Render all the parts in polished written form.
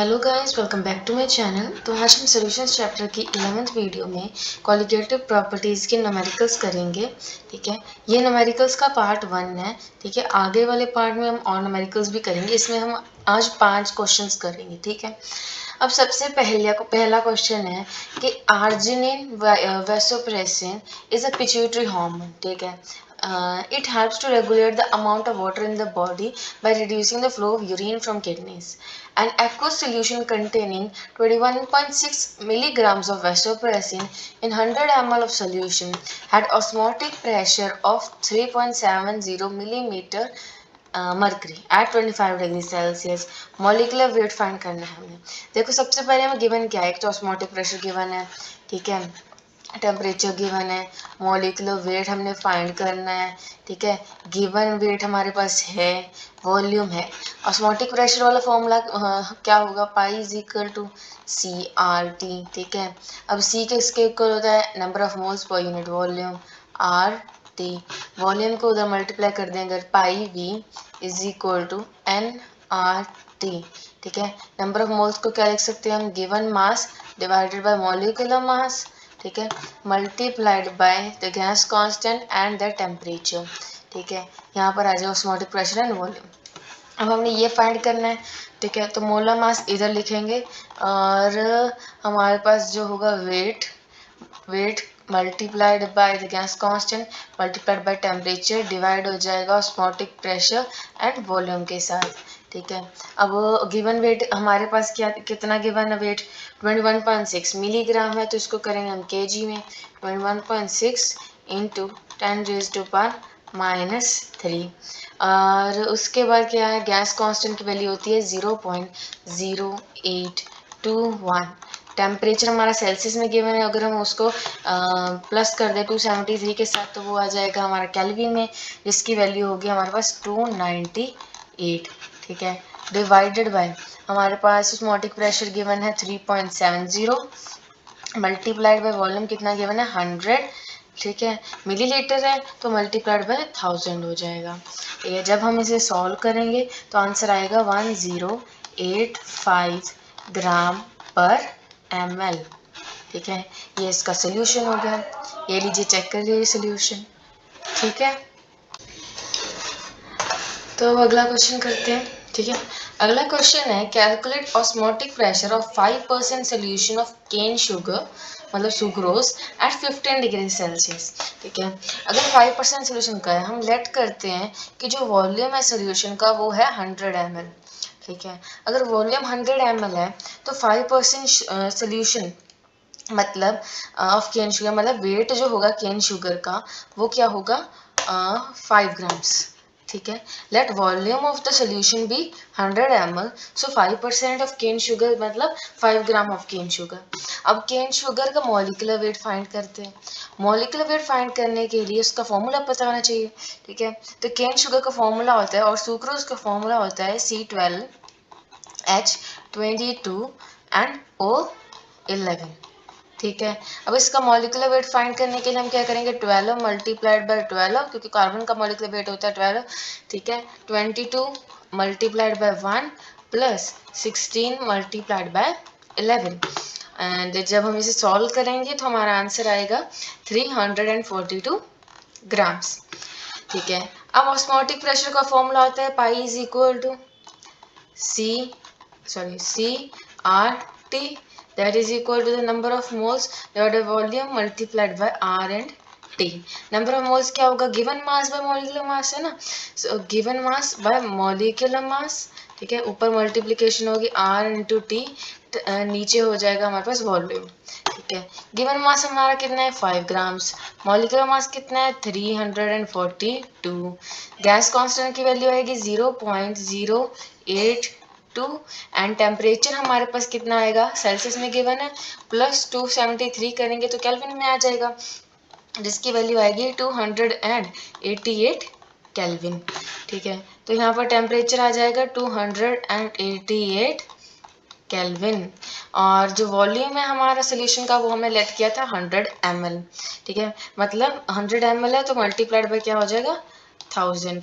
Hello guys, welcome back to my channel. तो आज हम सॉल्यूशंस चैप्टर की 11th वीडियो में क्वालिटेटिव प्रॉपर्टीज़ के न्यूमेरिकल्स करेंगे। ठीक है, ये न्यूमेरिकल्स का पार्ट 1 है। ठीक है, आगे वाले पार्ट में हम और न्यूमेरिकल्स भी करेंगे। इसमें हम आज 5 क्वेश्चंस करेंगे। ठीक है, अब सबसे पहला क्वेश्चन है कि arginine vasopressin is a pituitary hormone. ठीक है, it helps to regulate the amount of water in the body by reducing the flow of urine from kidneys. An aqueous solution containing 21.6 milligrams of vasopressin in 100 ml of solution had osmotic pressure of 3.70 millimeter mercury at 25 degree Celsius. Molecular weight find करना है हमें। देखो सबसे पहले हमें given क्या है, एक तो ऑस्मोटिक प्रेशर गिवन है। ठीक है, टेम्परेचर गिवन है, मॉलिकुलर वेट हमने फाइंड करना है। ठीक है, गिवन वेट हमारे पास है, वॉल्यूम है। ऑस्मोटिक प्रेशर वाला फॉर्मूला क्या होगा, pi is equal to C R T. ठीक है, अब सी किसके इक्वल होता है, number of moles per unit volume, R T. Volume को उधर मल्टीप्लाई कर दें अगर, pi V is equal to N R T. ठीक है, नंबर ऑफ मोल्स को क्या लिख सकते हैं हम, given mass divided by molecular मास। ठीक है, multiplied by the gas constant and the temperature. ठीक है, यहाँ पर आ जाए ऑस्मोटिक प्रेशर एंड वॉल्यूम। अब हमने ये फाइंड करना है। ठीक है, तो मोलर मास इधर लिखेंगे और हमारे पास जो होगा weight multiplied by the gas constant multiplied by temperature divide हो जाएगा ऑस्मोटिक प्रेशर एंड वॉल्यूम के साथ। ठीक है, अब गिवन वेट हमारे पास क्या कितना गिवन है, वेट 21.6 मिलीग्राम है, तो इसको करेंगे हम केजी में। 21.6 इंटू 10⁻³ और उसके बाद क्या है, गैस कांस्टेंट की वैल्यू होती है 0.0821। टेम्परेचर हमारा सेल्सियस में गिवन है, अगर हम उसको प्लस कर दें 273 के साथ तो वो आ जाएगा हमारा केल्विन में, जिसकी वैल्यू होगी हमारे पास 298। ठीक है, डिवाइडेड बाय हमारे पास ऑस्मोटिक प्रेशर गिवन है 3.70 मल्टीप्लाइड बाय वॉल्यूम कितना गिवन है 100। ठीक है, मिलीलीटर है तो मल्टीप्लाइड बाय 1000 हो जाएगा। ठीक है, जब हम इसे सॉल्व करेंगे तो आंसर आएगा 1085 ग्राम पर ml। ठीक है, ये इसका सोल्यूशन हो गया। ये लीजिए, चेक कर लीजिए सोल्यूशन। ठीक है, तो अगला क्वेश्चन करते हैं। ठीक है, अगला क्वेश्चन है calculate osmotic pressure of 5% solution of cane sugar मतलब सुक्रोज एट 15 डिग्री सेल्सियस। ठीक है, अगर 5% सोल्यूशन का है, हम लेट करते हैं कि जो वॉल्यूम है सोल्यूशन का वो है 100 ml। ठीक है, अगर वॉल्यूम 100 ml है तो 5% सोल्यूशन मतलब ऑफ केन शुगर मतलब वेट जो होगा केन शुगर का वो क्या होगा 5 ग्राम्स। ठीक है, let volume of the solution be 100 ml, so 5% of cane sugar मतलब 5 ग्राम ऑफ केन शुगर। अब केन शुगर का मॉलिकुलर वेट फाइंड करते हैं। मॉलिकुलर वेट फाइंड करने के लिए उसका फॉर्मूला पता होना चाहिए। ठीक है, तो केन शुगर का फॉर्मूला होता है और सुक्रोज का फॉर्मूला होता है C12H22 एंड O11। ठीक है, अब इसका मॉलिकुलर वेट फाइंड करने के लिए हम क्या करेंगे, 12 मल्टीप्लाइड बाय 12 क्योंकि कार्बन का मॉलिकुलर वेट होता है 12। ठीक है, 22 multiplied by 1 plus 16 multiplied by 11 and जब हम इसे सॉल्व करेंगे तो हमारा आंसर आएगा 342 ग्राम्स। ठीक है, अब ऑस्मोटिक प्रेशर का फॉर्मूला होता है pi is equal to CRT, that is equal to the number of moles divided by volume multiplied by R and T। Number of moles क्या होगा, given mass by molecular mass है ना, so given mass by molecular mass. ठीक है, ऊपर multiplication होगी R into T, नीचे हो जाएगा हमारे पास वॉल्यूम। ठीक है, गिवन मास हमारा कितना है 5 ग्राम्स, मॉलिकुलर मास कितना है 342, गैस कांस्टेंट की वैल्यू आएगी 0.082 एंड टेम्परेचर हमारे पास कितना आएगा, सेल्सियस में गिवन है, प्लस 273 करेंगे तो केल्विन में आ जाएगा, जिसकी वैल्यू आएगी 288 केल्विन। ठीक है, तो यहाँ पर टेम्परेचर आ जाएगा 288 केल्विन और जो वॉल्यूम है हमारा सोल्यूशन का वो हमने लेट किया था 100 ml। ठीक है, मतलब 100 ml है तो मल्टीप्लाइड बाय क्या हो जाएगा 1000।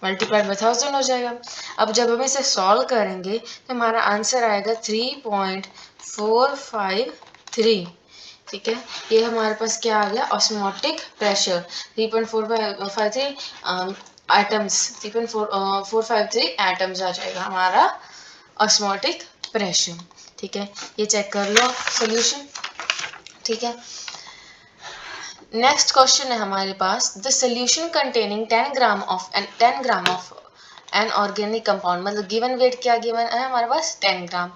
मल्टीप्लाइड बाई 1000 हो जाएगा। अब जब हम इसे सॉल्व करेंगे तो हमारा आंसर आएगा 3.453। ठीक है, ये हमारे पास क्या आ गया, ऑस्मोटिक प्रेशर 3.453 एटम्स, 3.453 एटम्स आ जाएगा हमारा ऑस्मोटिक प्रेशर। ठीक है, ये चेक कर लो सॉल्यूशन। ठीक है, नेक्स्ट क्वेश्चन है हमारे पास, the solution containing 10 gram of an organic compound, मतलब गिवन वेट क्या गिवन है हमारे पास 10 gram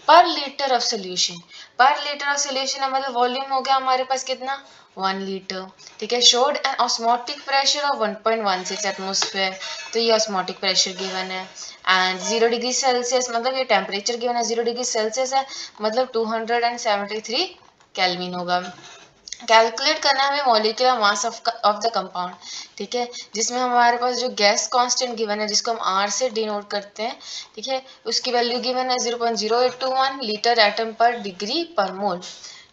per litre of solution. Per litre of solution है मतलब वॉल्यूम हो गया हमारे पास कितना, 1 लीटर। ठीक है, showed an osmotic pressure of 1.16 atmosphere, तो ये ऑस्मोटिक प्रेशर गिवन है। एंड 0 डिग्री सेल्सियस मतलब ये टेम्परेचर गिवन है, 0 डिग्री सेल्सियस है मतलब 273 केल्विन होगा। कैलकुलेट करना है हमें molecular mass of the compound. ठीक है, जिसमें हमारे पास जो गैस कांस्टेंट गिवन है जिसको हम आर से डिनोट करते हैं, ठीक है, उसकी वैल्यू गिवन है 0.0821 लीटर एटम पर डिग्री पर मोल।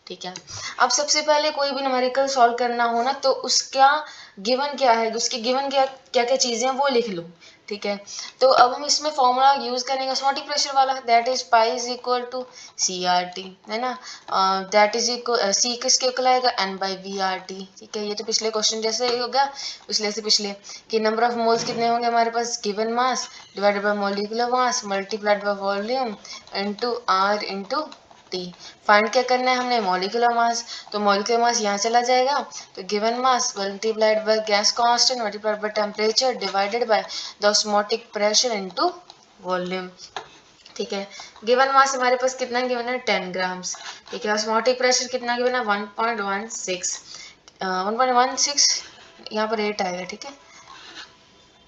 ठीक है, अब सबसे पहले कोई भी न्यूमेरिकल सॉल्व करना हो ना तो उसका गिवन क्या है, उसकी गिवन क्या क्या क्या चीज़ें हैं वो लिख लो। ठीक है, तो अब हम इसमें फॉर्मूला यूज करेंगे ऑस्मोटिक प्रेशर वाला, that is pi is equal to C R T, है ना, दैट इज इक्वल सी किसके इक्वल आएगा N by V R T. ठीक है, ये तो पिछले क्वेश्चन जैसे ही होगा, पिछले से पिछले कि नंबर ऑफ मोल्स कितने होंगे हमारे पास, given mass divided by molecular mass multiplied by volume into R into T. Find क्या करना है हमने, मॉलिक्यूलर मास, तो मॉलिक्यूलर मास यहाँ चला जाएगा, तो given mass multiplied by gas constant multiplied by temperature divided by the osmotic pressure into volume. ठीक है, गिवन मास हमारे पास कितना गिवन है 10 ग्राम्स। ठीक है, ऑस्मोटिक प्रेशर कितना गिवन है 1.16 यहाँ पर 8 आएगा। ठीक है,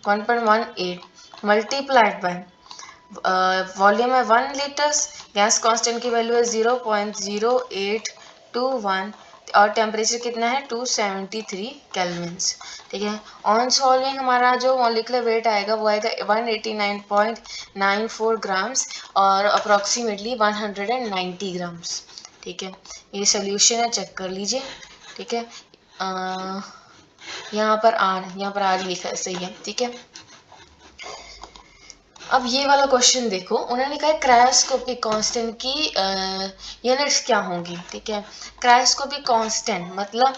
1.18 मल्टीप्लाइड बाय वॉल्यूम है 1 लीटर्स, गैस कांस्टेंट की वैल्यू है 0.0821 और टेम्परेचर कितना है 273 केल्विन्स। ठीक है, ऑन सॉल्विंग हमारा जो मॉलिक्यूलर वेट आएगा वो आएगा 189.94 ग्राम्स और अप्रॉक्सीमेटली 190 ग्राम्स। ठीक है, ये सोल्यूशन है, चेक कर लीजिए। ठीक है, यहाँ पर आर लिखा है, सही है। ठीक है, अब ये वाला क्वेश्चन देखो, उन्होंने लिखा है क्रायोस्कोपिक कांस्टेंट की यूनिट्स क्या होंगी। ठीक है, क्रायोस्कोपिक कांस्टेंट मतलब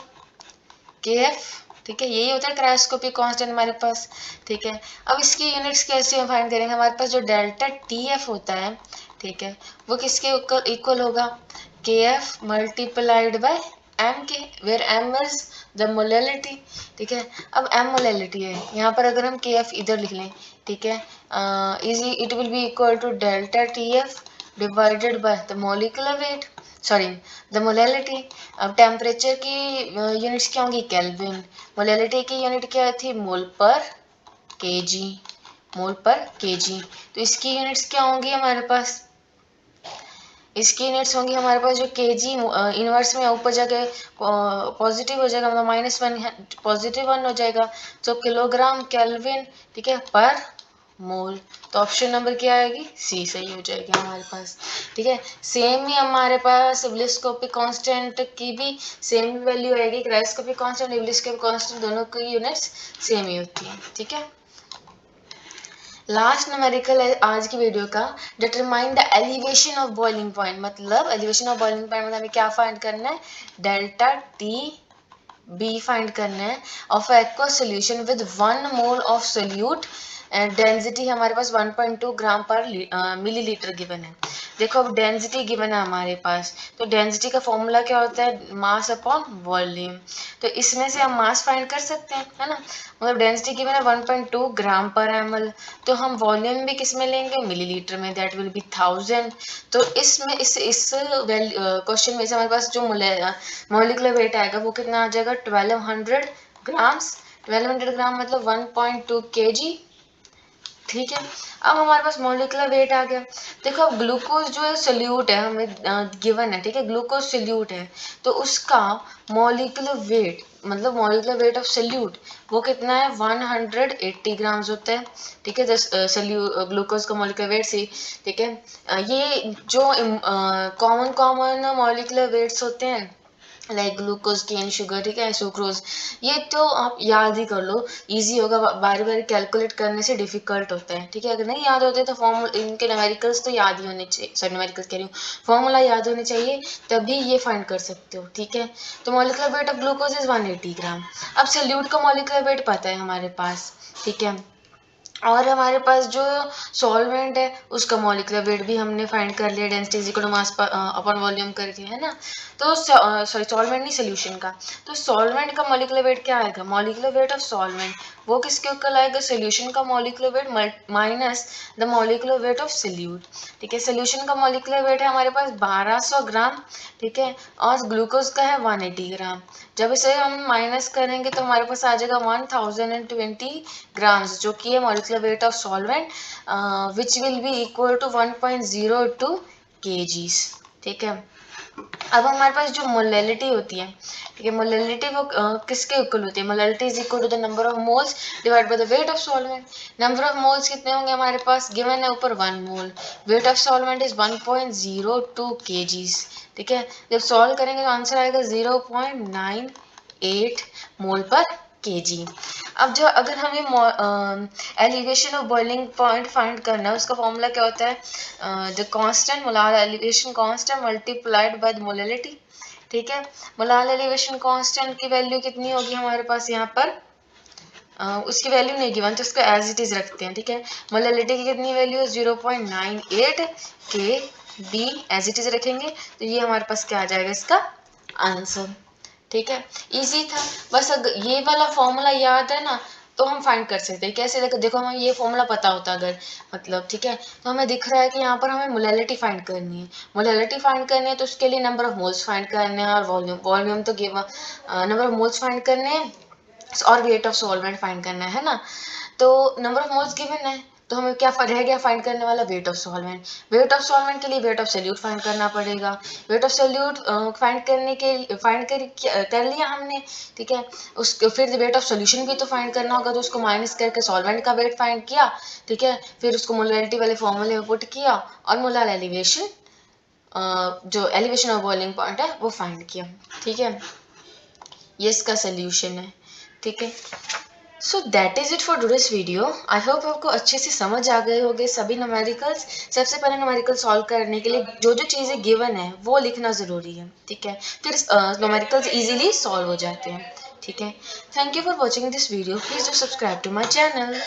KF। ठीक है, यही होता है क्रायोस्कोपिक कांस्टेंट हमारे पास। ठीक है, अब इसकी यूनिट्स कैसे हम फाइंड करेंगे, हमारे पास जो डेल्टा TF होता है, ठीक है, वो किसके इक्वल होगा, KF मल्टीप्लाइड बाय M के, where M is the molality. ठीक है, अब M मोलैलिटी है, यहाँ पर अगर हम KF इधर लिख लें, ठीक है, easy it will be equal to delta TF divided by the molecular weight, sorry the molality. अब टेम्परेचर की यूनिट्स क्या होंगी, केल्विन। मोलैलिटी की यूनिट क्या थी, मोल पर केजी, मोल पर केजी। तो इसकी यूनिट्स क्या होंगी हमारे पास, इसकी यूनिट्स होंगी हमारे पास जो केजी इनवर्स में ऊपर जाके पॉजिटिव हो जाएगा, मतलब -1 पॉजिटिव 1 हो जाएगा, तो किलोग्राम केल्विन, ठीक है, पर मोल। तो ऑप्शन नंबर क्या आएगी, सी सही हो जाएगी हमारे पास। ठीक है, सेम ही हमारे पास इब्लिस्कोपिक कांस्टेंट की भी सेम वैल्यू आएगी, क्रायोस्कोपिक कांस्टेंट इब्लिस्कोपिक कांस्टेंट दोनों की यूनिट्स सेम ही होती है। ठीक है, लास्ट न्यूमेरिकल है आज की वीडियो का, determine the elevation of boiling point, मतलब एलिवेशन ऑफ बॉइलिंग पॉइंट मतलब हमें क्या फाइंड करना है, डेल्टा TB फाइंड करना है of aqua solution with 1 mole of solute, density हमारे पास 1.2 ग्राम पर मिलीलीटर गिवन है। देखो अब डेंसिटी गिवन है हमारे पास, तो डेंसिटी का फॉर्मूला क्या होता है, मास अपॉन वॉल्यूम। तो इसमें से हम मास फाइंड कर सकते हैं, है ना, मतलब डेंसिटी गिवन है 1.2 ग्राम पर ml, तो हम वॉल्यूम भी किस में लेंगे, मिलीलीटर में, दैट विल बी 1000। तो इसमें इस क्वेश्चन में से हमारे पास जो मॉलिक्यूलर वेट आएगा वो कितना आ जाएगा, 1200 ग्राम्स। 1200 ग्राम मतलब 1.2 kg। ठीक है, अब हमारे पास मॉलिक्यूलर वेट आ गया। देखो अब ग्लूकोज जो है सोल्यूट है, हमें गिवन है, ठीक है, ग्लूकोज सोल्यूट है, तो उसका मॉलिक्यूलर वेट मतलब मॉलिक्यूलर वेट ऑफ सोल्यूट वो कितना है, 180 ग्राम्स होता है। ठीक है, ग्लूकोज का मॉलिक्यूलर वेट से, ठीक है, ये जो कॉमन मॉलिक्यूलर वेट्स होते हैं लाइक ग्लूकोज केन शुगर, ठीक है, सुक्रोज, ये तो आप याद ही कर लो, इजी होगा, बार बार कैलकुलेट करने से डिफिकल्ट होता है, ठीक है। अगर नहीं याद होते तो फॉर्मूला, इनके न्यूमेरिकल्स तो याद ही होने चाहिए, सॉरी न्यूमेरिकल्स कह रही हूँ, फॉर्मूला याद होने चाहिए, तभी ये फाइंड कर सकते हो, ठीक है। तो molecular weight of glucose is 180 ग्राम। अब सोल्यूट का मॉलिक्यूलर वेट पता है हमारे पास, ठीक है, और हमारे पास जो सॉल्वेंट है उसका मॉलिक्यूलर वेट भी हमने फाइंड कर लिया, density is equal to mass upon volume करके, है ना। तो सॉरी सॉल्वेंट नहीं, सोल्यूशन का। तो सॉल्वेंट का मॉलिक्यूलर वेट क्या आएगा, मॉलिक्यूलर वेट ऑफ सॉल्वेंट वो किसके इक्वल आएगा, सोल्यूशन का molecular weight minus the molecular weight of solute, ठीक है। सोल्यूशन का मॉलिक्यूलर वेट है हमारे पास 1200 ग्राम, ठीक है, और ग्लूकोज का है 180 ग्राम। जब इसे हम माइनस करेंगे तो हमारे पास आ जाएगा 1020 ग्राम्स, जो कि है molecular weight of solvent, which will be equal to 1.02 kgs, ठीक है। अब हमारे पास जो मोलैलिटी होती है, ठीक है, मोलैलिटी वो किसके इक्वल होती है, molality is equal to the number of moles divide by the weight of solvent. Number of moles कितने होंगे हमारे पास, गिवन है ऊपर 1 mole, weight of solvent is 1.02 kgs, ठीक है। जब सॉल्व करेंगे तो आंसर आएगा 0.98 मोल पर kg। अब जो अगर हमें elevation of boiling point find करना है, उसका फॉर्मूला क्या होता है, the constant molar elevation constant multiplied by the molality, ठीक है। मोलार एलिवेशन कांस्टेंट की वैल्यू कितनी होगी हमारे पास यहाँ पर, उसकी वैल्यू नहीं गिवन तो उसको एज इट इज रखते हैं, ठीक है। मोलैलिटी की कितनी वैल्यू है 0.98 के बी, एज इट इज रखेंगे तो ये हमारे पास क्या आ जाएगा इसका आंसर, ठीक है। इजी था, बस अगर ये वाला फॉर्मूला याद है ना तो हम फाइंड कर सकते हैं। कैसे, देखो हमें ये फॉर्मूला पता होता अगर, मतलब, ठीक है, तो हमें दिख रहा है कि यहाँ पर हमें मोलैलिटी फाइंड करनी है, मोलैलिटी फाइंड करनी है तो उसके लिए नंबर ऑफ मोल्स फाइंड करने हैं, और वॉल्यूम तो given, number of moles find करने हैं और वेट ऑफ सॉल्वेंट फाइंड करना है ना। तो नंबर ऑफ मोल्स गिवन है तो हमें क्या रह गया फाइंड करने वाला, wait of solvent. Wait of solvent के लिए वेट ऑफ सोल्यूट फाइंड करना पड़ेगा। वेट ऑफ सोल्यूट फाइंड करने के फाइंड कर लिया हमने, ठीक है। उसके फिर वेट ऑफ सोल्यूशन भी तो फाइंड करना होगा, तो उसको माइनस करके सॉल्वेंट का वेट फाइंड किया, ठीक है। फिर उसको मोलैलिटी वाले फॉर्मूले में पुट किया और मोलार एलिवेशन, जो एलिवेशन ऑफ बॉइलिंग पॉइंट है वो फाइंड किया, ठीक है। ये इसका सोल्यूशन है, ठीक है। So that is it for today's video. I hope आपको अच्छे से समझ आ गए होंगे सभी न्यूमेरिकल्स। सबसे पहले न्यूमेरिकल सॉल्व करने के लिए जो जो चीज़ें गिवन है वो लिखना ज़रूरी है, ठीक है, फिर न्यूमेरिकल्स इजीली सॉल्व हो जाते हैं, ठीक है। Thank you for watching this video, please do subscribe to my channel.